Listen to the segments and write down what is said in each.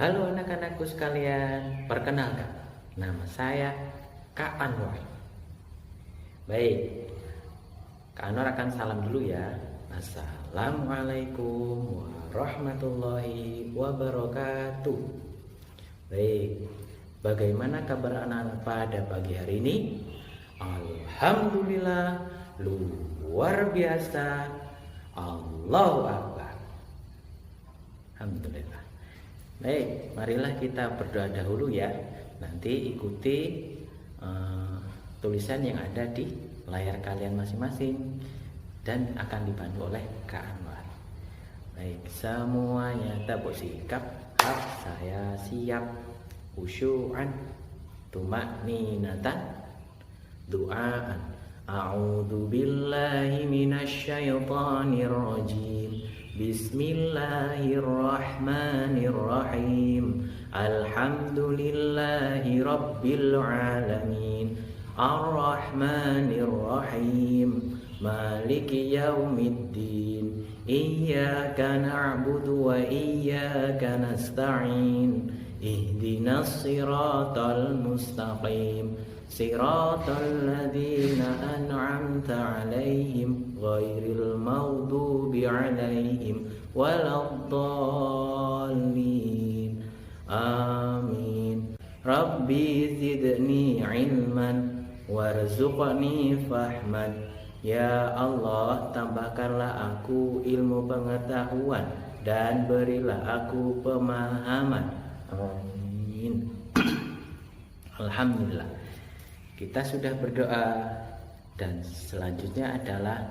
Halo anak-anakku sekalian, perkenalkan, nama saya Kak Anwar. Baik, Kak Anwar akan salam dulu ya. Assalamualaikum warahmatullahi wabarakatuh. Baik, bagaimana kabar anak-anak pada pagi hari ini? Alhamdulillah, luar biasa. Allahu Akbar. Alhamdulillah. Baik, marilah kita berdoa dahulu ya. Nanti ikuti tulisan yang ada di layar kalian masing-masing dan akan dibantu oleh Kak Anwar. Baik, semuanya tabuk sikap. Saya siap. Khusyu'an, tumakninatan, du'aan. A'udzu billahi minasyaitonir rajim. Bismillahirrahmanirrahim. Alhamdulillahi rabbil alamin. Ar-Rahmanir-Rahim. Maliki yaumiddin. Iyyaka na'budu wa iyyaka nasta'in. Ihdinas siratal mustaqim. Siratal ladzina an'amta 'alaihim ghairil maghdubi 'alaihim waladdallin. Amin. Rabbi zidni 'ilman warzuqni fahman. Ya Allah, tambahkanlah aku ilmu pengetahuan dan berilah aku pemahaman. Amin. Alhamdulillah, kita sudah berdoa dan selanjutnya adalah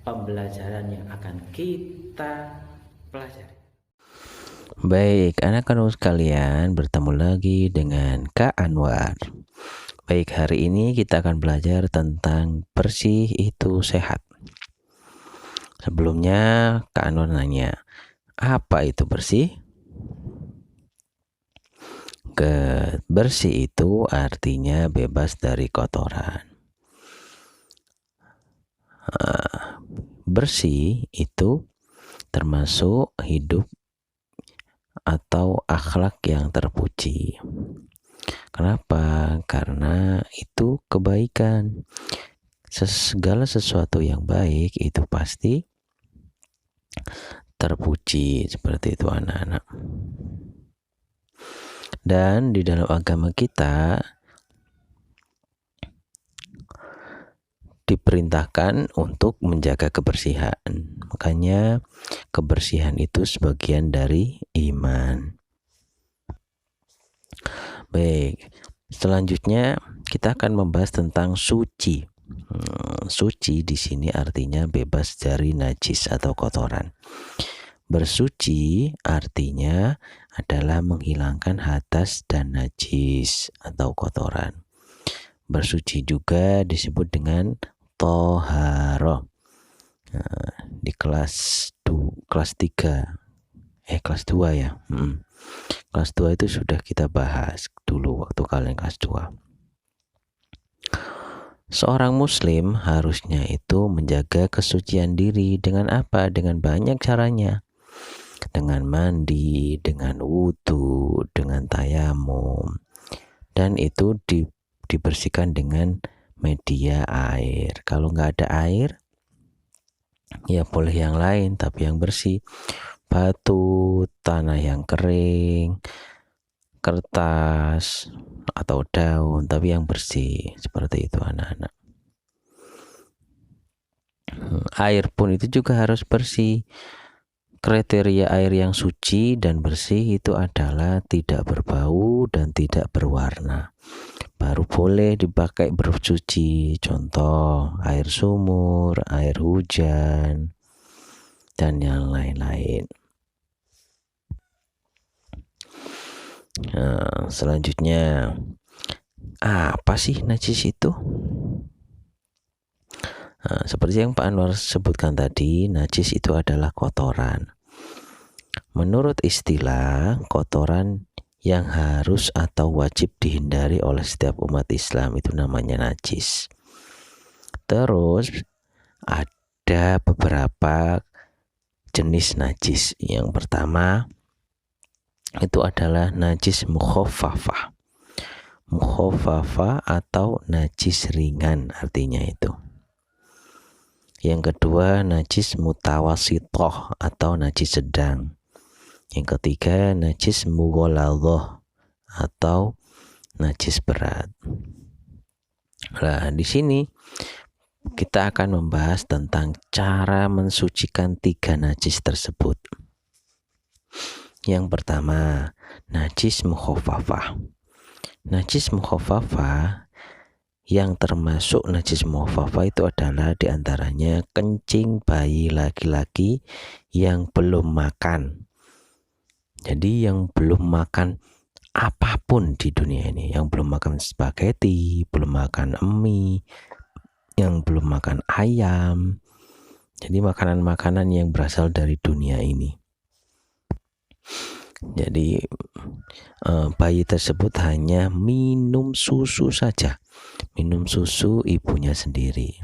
pembelajaran yang akan kita pelajari. Baik, anak-anak sekalian, bertemu lagi dengan Kak Anwar. Baik, hari ini kita akan belajar tentang bersih itu sehat. Sebelumnya Kak Anwar nanya, apa itu bersih? Bersih itu artinya bebas dari kotoran. Bersih itu termasuk hidup atau akhlak yang terpuji. Kenapa? Karena itu kebaikan. Segala sesuatu yang baik itu pasti terpuji, seperti itu anak-anak. Dan di dalam agama kita diperintahkan untuk menjaga kebersihan. Makanya kebersihan itu sebagian dari iman. Baik, selanjutnya kita akan membahas tentang suci. Suci di sini artinya bebas dari najis atau kotoran. Bersuci artinya adalah menghilangkan hadas dan najis atau kotoran. Bersuci juga disebut dengan toharoh. Di kelas 3, kelas 2 ya. Kelas 2 itu sudah kita bahas dulu waktu kalian kelas 2. Seorang muslim harusnya itu menjaga kesucian diri dengan apa? Dengan banyak caranya. Dengan mandi, dengan wudu, dengan tayamum. Dan itu dibersihkan dengan media air. Kalau nggak ada air, ya boleh yang lain tapi yang bersih. Batu, tanah yang kering, kertas atau daun, tapi yang bersih, seperti itu anak-anak. Air pun itu juga harus bersih. Kriteria air yang suci dan bersih itu adalah tidak berbau dan tidak berwarna. Baru boleh dipakai bersuci. Contoh, air sumur, air hujan, dan yang lain-lain. Nah, selanjutnya, apa sih najis itu? Nah, seperti yang Pak Anwar sebutkan tadi, najis itu adalah kotoran. Menurut istilah, kotoran yang harus atau wajib dihindari oleh setiap umat Islam itu namanya najis. Terus ada beberapa jenis najis. Yang pertama itu adalah najis mukhaffafah. Mukhaffafah atau najis ringan artinya itu. Yang kedua najis mutawasitoh atau najis sedang. Yang ketiga najis mughaladhah atau najis berat. Nah, di sini kita akan membahas tentang cara mensucikan 3 najis tersebut. Yang pertama, najis mukhaffafah. Najis mukhaffafah yang termasuk najis mukhaffafah itu adalah diantaranya kencing bayi laki-laki yang belum makan. Jadi yang belum makan apapun di dunia ini, yang belum makan spaghetti, belum makan mie, yang belum makan ayam, jadi makanan-makanan yang berasal dari dunia ini. Jadi bayi tersebut hanya minum susu saja, minum susu ibunya sendiri.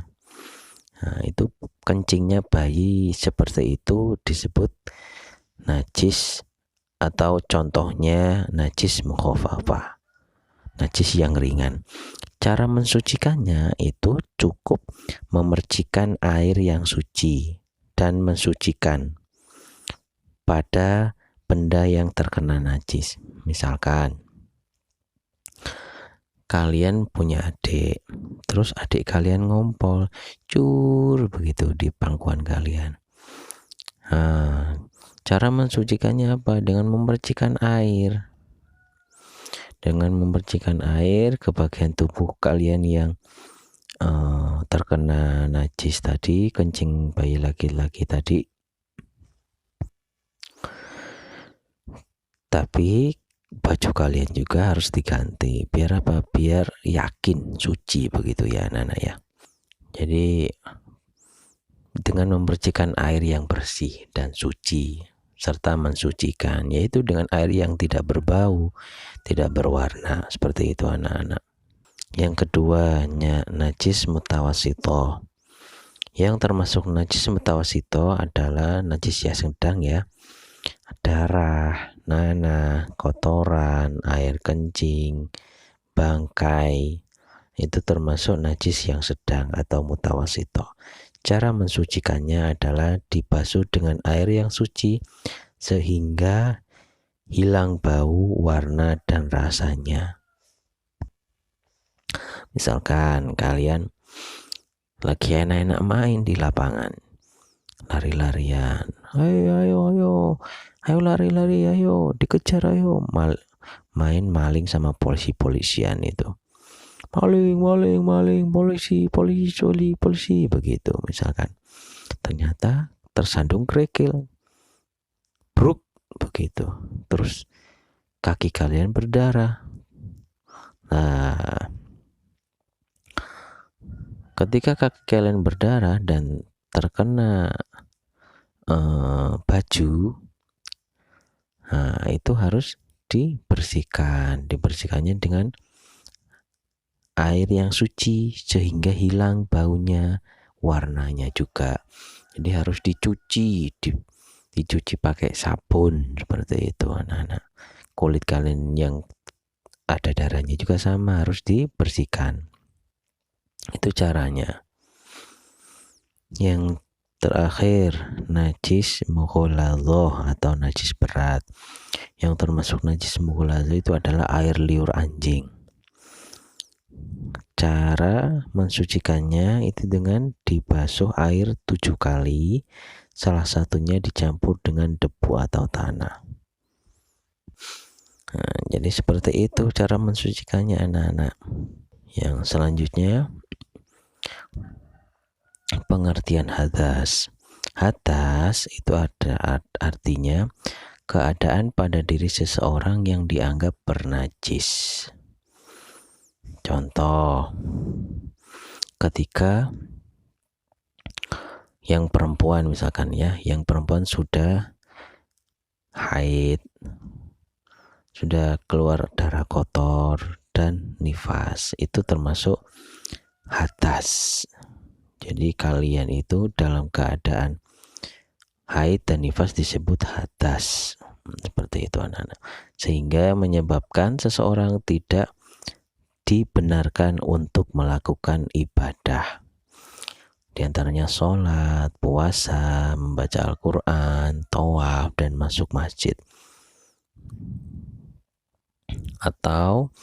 Nah, itu kencingnya bayi seperti itu disebut najis, atau contohnya najis mukhaffafah, najis yang ringan. Cara mensucikannya itu cukup memercikan air yang suci dan mensucikan pada benda yang terkena najis. Misalkan kalian punya adik, terus adik kalian ngompol cur begitu di pangkuan kalian. Nah, cara mensucikannya apa? Dengan memercikan air. Dengan memercikan air ke bagian tubuh kalian yang terkena najis tadi, kencing bayi laki-laki tadi. Tapi baju kalian juga harus diganti. Biar apa? Biar yakin suci begitu ya anak-anak ya. Jadi dengan memercikan air yang bersih dan suci, serta mensucikan, yaitu dengan air yang tidak berbau, tidak berwarna, seperti itu anak-anak. Yang kedua, najis mutawasito. Yang termasuk najis mutawasito adalah najis yang sedang ya. Darah, nanah, kotoran, air kencing, bangkai, itu termasuk najis yang sedang atau mutawasito. Cara mensucikannya adalah dibasuh dengan air yang suci sehingga hilang bau, warna, dan rasanya. Misalkan kalian lagi enak-enak main di lapangan, lari-larian, ayo lari-lari, ayo dikejar, ayo main maling sama polisi-polisian itu. Maling, polisi begitu misalkan. Ternyata tersandung kerikil, bruk begitu. Terus kaki kalian berdarah. Nah, ketika kaki kalian berdarah dan terkena baju, nah itu harus dibersihkan. Dibersihkannya dengan air yang suci sehingga hilang baunya, warnanya juga. Jadi harus dicuci pakai sabun seperti itu anak-anak. Kulit kalian yang ada darahnya juga sama, harus dibersihkan. Itu caranya. Yang terakhir, najis mughaladhah atau najis berat. Yang termasuk najis mughaladhah itu adalah air liur anjing. Cara mensucikannya itu dengan dibasuh air 7 kali, salah satunya dicampur dengan debu atau tanah. Nah, jadi seperti itu cara mensucikannya anak-anak. Yang selanjutnya, pengertian hadas. Hadas itu ada artinya keadaan pada diri seseorang yang dianggap bernajis. Contoh, ketika yang perempuan misalkan ya, yang perempuan sudah haid, sudah keluar darah kotor dan nifas, itu termasuk hadas. Jadi kalian itu dalam keadaan haid dan nifas disebut hadas. Seperti itu anak-anak. Sehingga menyebabkan seseorang tidak dibenarkan untuk melakukan ibadah. Di antaranya sholat, puasa, membaca Al-Quran, tawaf, dan masuk masjid. Atau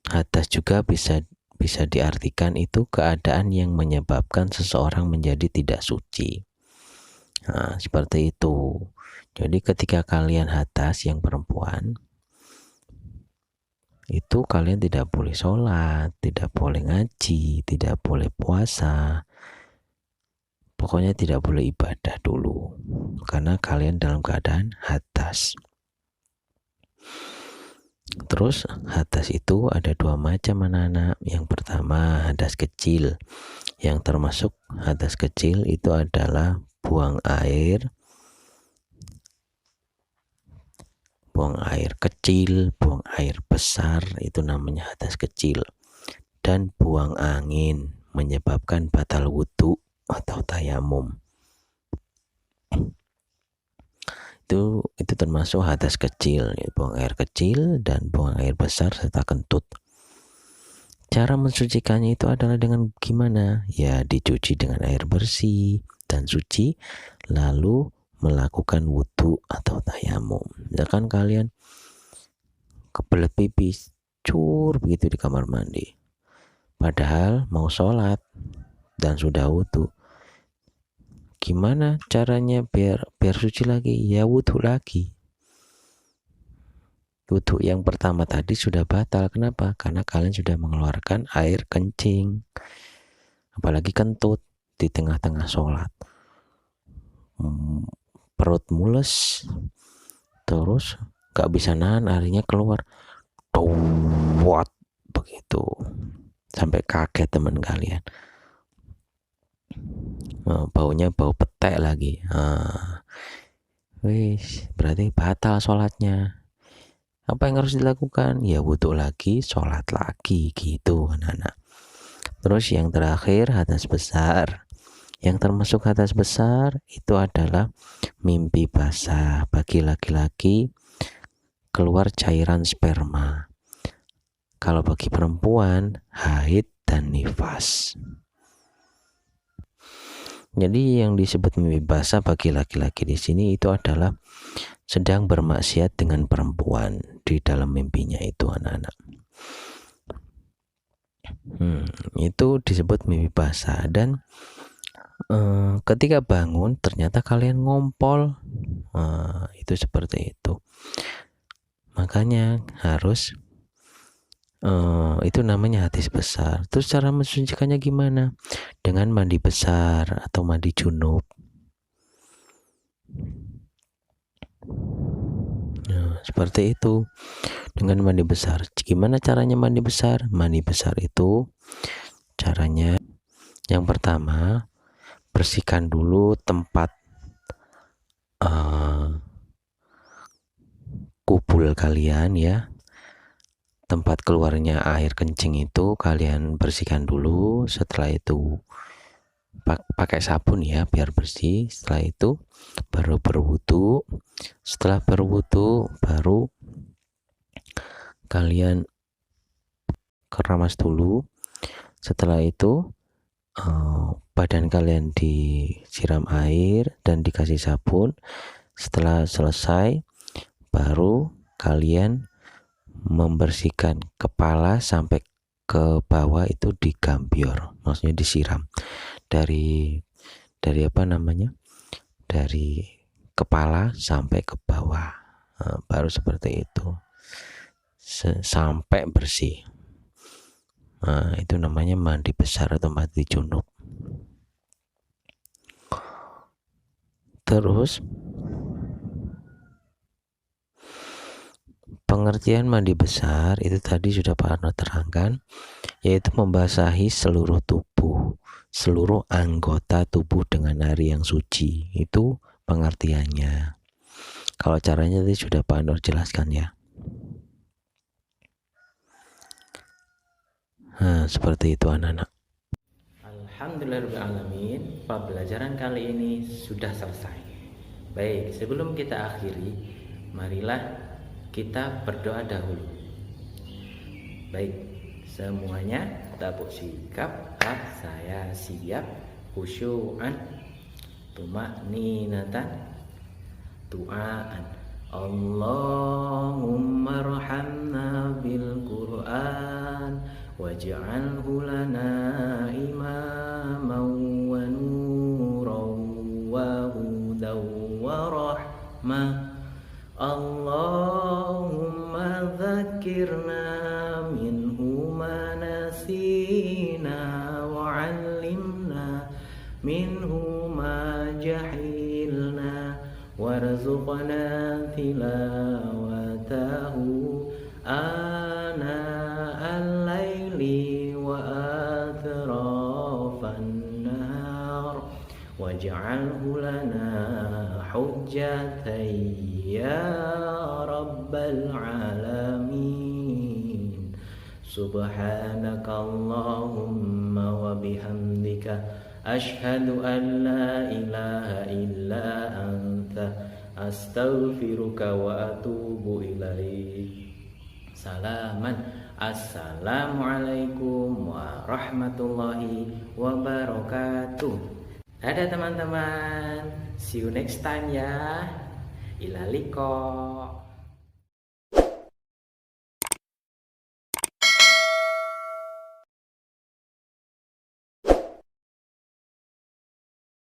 hadas juga bisa diartikan itu keadaan yang menyebabkan seseorang menjadi tidak suci. Nah, seperti itu. Jadi ketika kalian hadas yang perempuan, itu kalian tidak boleh sholat, tidak boleh ngaji, tidak boleh puasa, pokoknya tidak boleh ibadah dulu, karena kalian dalam keadaan hadas. Terus hadas itu ada dua macam anak-anak. Yang pertama hadas kecil, yang termasuk hadas kecil itu adalah buang air kecil, buang air besar, itu namanya hadas kecil. Dan buang angin menyebabkan batal wudhu atau tayamum. Itu termasuk hadas kecil, buang air kecil dan buang air besar serta kentut. Cara mensucikannya itu adalah dengan gimana? Ya, dicuci dengan air bersih dan suci, lalu melakukan wudhu atau tayamum. Misalkan kalian kebelet pipis, cur begitu di kamar mandi, padahal mau sholat dan sudah wudhu. Gimana caranya biar suci lagi? Ya wudhu lagi. Wudhu yang pertama tadi sudah batal. Kenapa? Karena kalian sudah mengeluarkan air kencing, apalagi kentut di tengah-tengah sholat. Perut mules, terus gak bisa nahan, airnya keluar, buat begitu, sampai kaget teman kalian. Baunya bau petek lagi. Berarti batal sholatnya. Apa yang harus dilakukan? Ya wudhu lagi, sholat lagi, gitu anak-anak. Terus yang terakhir hadas besar. Yang termasuk hadas besar itu adalah mimpi basah. Bagi laki-laki keluar cairan sperma. Kalau bagi perempuan haid dan nifas. Jadi yang disebut mimpi basah bagi laki-laki di sini itu adalah sedang bermaksiat dengan perempuan di dalam mimpinya itu anak-anak. Itu disebut mimpi basah. Dan ketika bangun ternyata kalian ngompol, itu seperti itu. Makanya harus itu namanya hadas besar. Terus cara mensucikannya gimana? Dengan mandi besar atau mandi junub. Seperti itu, dengan mandi besar. Gimana caranya mandi besar? Mandi besar itu caranya yang pertama, bersihkan dulu tempat kubul kalian ya. Tempat keluarnya air kencing itu kalian bersihkan dulu. Setelah itu pakai sabun ya biar bersih. Setelah itu baru berwudu. Setelah berwudu baru kalian keramas dulu. Setelah itu badan kalian disiram air dan dikasih sabun. Setelah selesai baru kalian membersihkan kepala sampai ke bawah, itu digambior, maksudnya disiram dari kepala sampai ke bawah. Baru seperti itu sampai bersih. Itu namanya mandi besar atau mandi junub. Terus pengertian mandi besar itu tadi sudah Pak Arno terangkan, yaitu membasahi seluruh tubuh, seluruh anggota tubuh dengan air yang suci. Itu pengertiannya. Kalau caranya tadi sudah Pak Arno jelaskan ya. Seperti itu anak-anak. Alhamdulillahirrahmanirrahim, pembelajaran kali ini sudah selesai. Baik, sebelum kita akhiri, marilah kita berdoa dahulu. Baik, semuanya tabuk sikap, saya siap, khusyu'an, tumakninatan, du'aan. Allahumma arhamna bil Qur'an waj'alhu lana imaman wa nuran wa hudan wa rahmah. Allahumma dzakirna minhu ma nasina wa 'allimna minhu ma jahilna warzuqna tilawatahu ana al-laili wa atrafan nahar waj'alhu lana hujjatan ya rabbal alamin. Subhanakallahumma wa bihamdika ashhadu an la ilaha illa anta astaghfiruka wa atubu ilaik. Assalamualaikum warahmatullahi wabarakatuh. Dadah teman-teman, see you next time ya. Ila liqa.